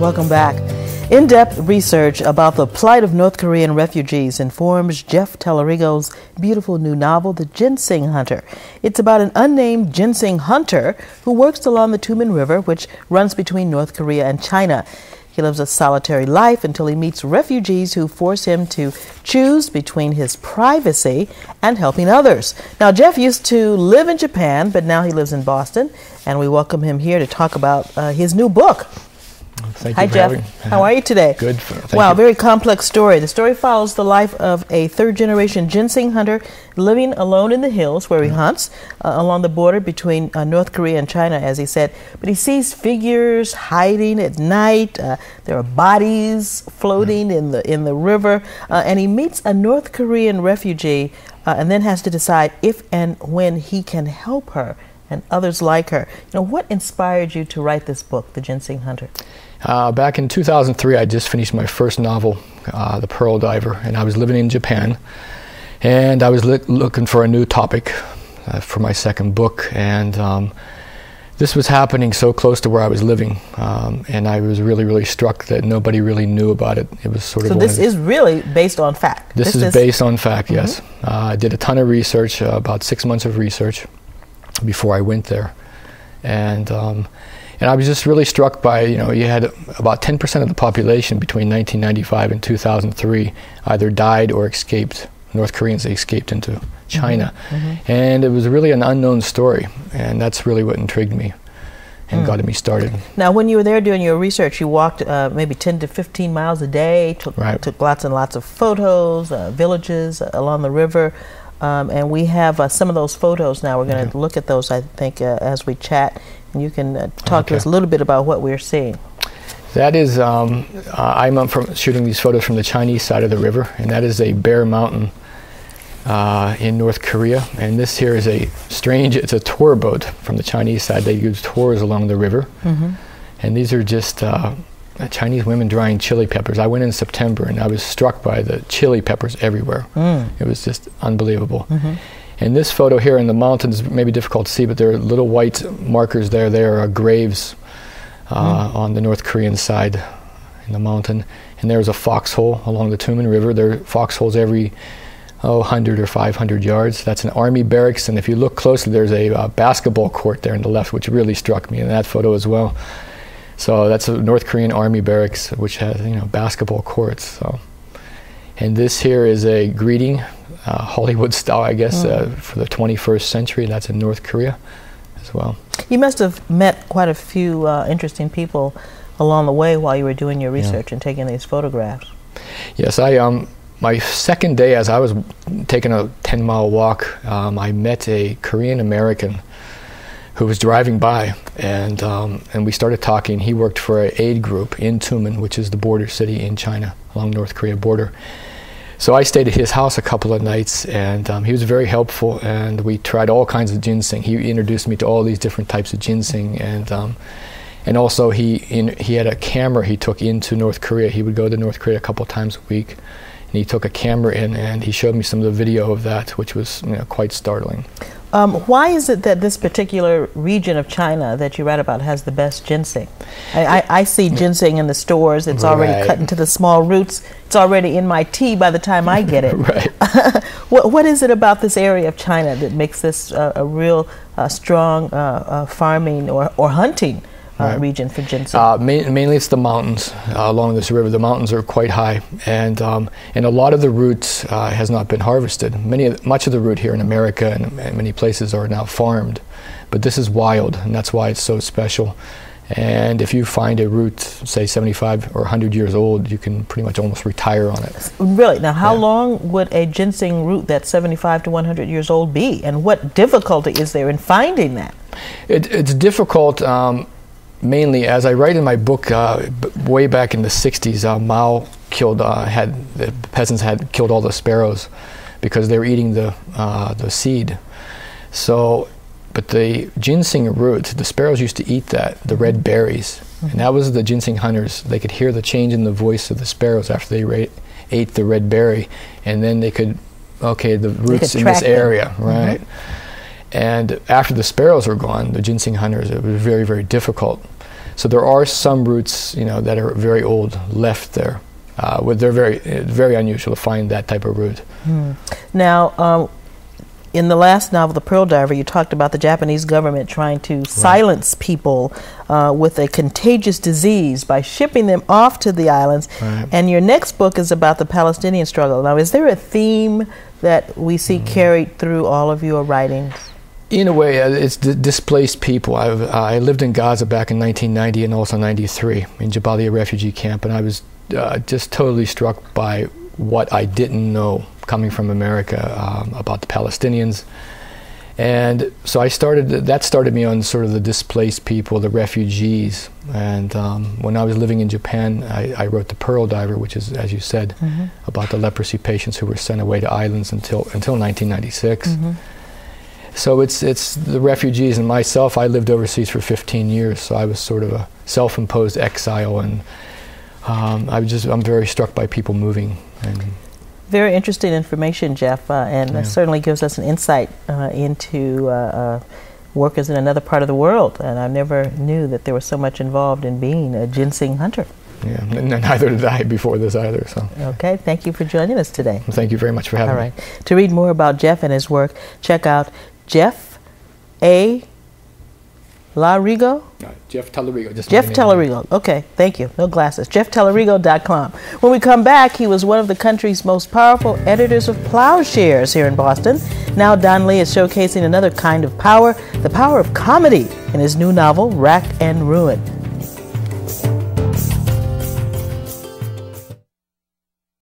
Welcome back. In-depth research about the plight of North Korean refugees informs Jeff Tallarigo's beautiful new novel, The Ginseng Hunter. It's about an unnamed ginseng hunter who works along the Tumen River, which runs between North Korea and China. He lives a solitary life until he meets refugees who force him to choose between his privacy and helping others. Now, Jeff used to live in Japan, but now he lives in Boston, and we welcome him here to talk about his new book. Thank Hi, you for Jeff. having me. How are you today? Good. Thank Wow, you. very complex story. The story follows the life of a third-generation ginseng hunter living alone in the hills where he hunts along the border between North Korea and China, as he said. But he sees figures hiding at night. There are bodies floating in the river, and he meets a North Korean refugee, and then has to decide if and when he can help her and others like her. You know, what inspired you to write this book, The Ginseng Hunter? Back in 2003, I just finished my first novel, The Pearl Diver, and I was living in Japan, and I was looking for a new topic for my second book, and this was happening so close to where I was living, and I was really struck that nobody really knew about it. It was sort of. So this is really based on fact. This is based on fact, yes. I did a ton of research, about 6 months of research before I went there, and I was just really struck by, you know, you had about 10% of the population between 1995 and 2003 either died or escaped. North Koreans escaped into China, and it was really an unknown story, and that's really what intrigued me and got me started. Now, when you were there doing your research, you walked maybe 10 to 15 miles a day, took lots and lots of photos, villages along the river. And we have some of those photos now. We're going to look at those, I think, as we chat. And you can talk to us a little bit about what we're seeing. That is, I'm from shooting these photos from the Chinese side of the river, and that is a bare mountain in North Korea. And this here is it's a tour boat from the Chinese side. They use tours along the river. And these are just Chinese women drying chili peppers. I went in September and I was struck by the chili peppers everywhere. It was just unbelievable. And this photo here in the mountains may be difficult to see, but there are little white markers there. They are graves on the North Korean side in the mountain. And there's a foxhole along the Tumen River. There are foxholes every 100 or 500 yards. That's an army barracks. And if you look closely, there's a basketball court there on the left, which really struck me in that photo as well. So that's a North Korean army barracks, which has, you know, basketball courts. So, and this here is a greeting, Hollywood style, I guess, for the 21st century. That's in North Korea as well. You must have met quite a few interesting people along the way while you were doing your research and taking these photographs. Yes, my second day, as I was taking a 10-mile walk, I met a Korean American who was driving by, and we started talking. He worked for an aid group in Tumen, which is the border city in China, along North Korea border. So I stayed at his house a couple of nights, and he was very helpful, and we tried all kinds of ginseng. He introduced me to all these different types of ginseng, and also he had a camera he took into North Korea. He would go to North Korea a couple of times a week, and he took a camera in, and he showed me some of the video of that, which was, you know, quite startling. Why is it that this particular region of China that you read about has the best ginseng? I see ginseng in the stores. It's already cut into the small roots. It's already in my tea by the time I get it. What is it about this area of China that makes this a real strong farming or hunting region for ginseng? Mainly it's the mountains along this river. The mountains are quite high, and a lot of the root has not been harvested. Much of the root here in America and many places are now farmed, but this is wild, and that's why it's so special. And if you find a root, say 75 or 100 years old, you can pretty much almost retire on it. Really? Now, how long would a ginseng root that's 75 to 100 years old be, and what difficulty is there in finding that? It's difficult. Mainly, as I write in my book, way back in the 60s, Mao the peasants had killed all the sparrows because they were eating the seed. So, but the ginseng root, the sparrows used to eat the red berries, and that was the ginseng hunters. They could hear the change in the voice of the sparrows after they ate the red berry, and then they could, the roots in this area, right? And after the sparrows were gone, the ginseng hunters, it was very, very difficult. So there are some roots, that are very old left there. They're very unusual to find that type of root. Now, in the last novel, The Pearl Diver, you talked about the Japanese government trying to silence people with a contagious disease by shipping them off to the islands. Right. And your next book is about the Palestinian struggle. Now, is there a theme that we see carried through all of your writings? In a way, it's displaced people. I lived in Gaza back in 1990 and also 93 in Jabalia refugee camp, and I was just totally struck by what I didn't know coming from America about the Palestinians. And so that started me on sort of the displaced people, the refugees. And when I was living in Japan, I wrote The Pearl Diver, which is, as you said, about the leprosy patients who were sent away to islands until 1996. So it's the refugees and myself. I lived overseas for 15 years, so I was sort of a self-imposed exile, and I'm very struck by people moving. And very interesting information, Jeff, and certainly gives us an insight into workers in another part of the world. And I never knew that there was so much involved in being a ginseng hunter. Yeah, and neither did I before this either. So. Okay, thank you for joining us today. Thank you very much for having me. All right. To read more about Jeff and his work, check out Jeff A. Larigo? No, Jeff Tellerigo. Jeff Tellerigo. Okay, thank you. No glasses. JeffTellerigo.com. When we come back, he was one of the country's most powerful editors of Plowshares here in Boston. Now Don Lee is showcasing another kind of power, the power of comedy, in his new novel, Rack and Ruin.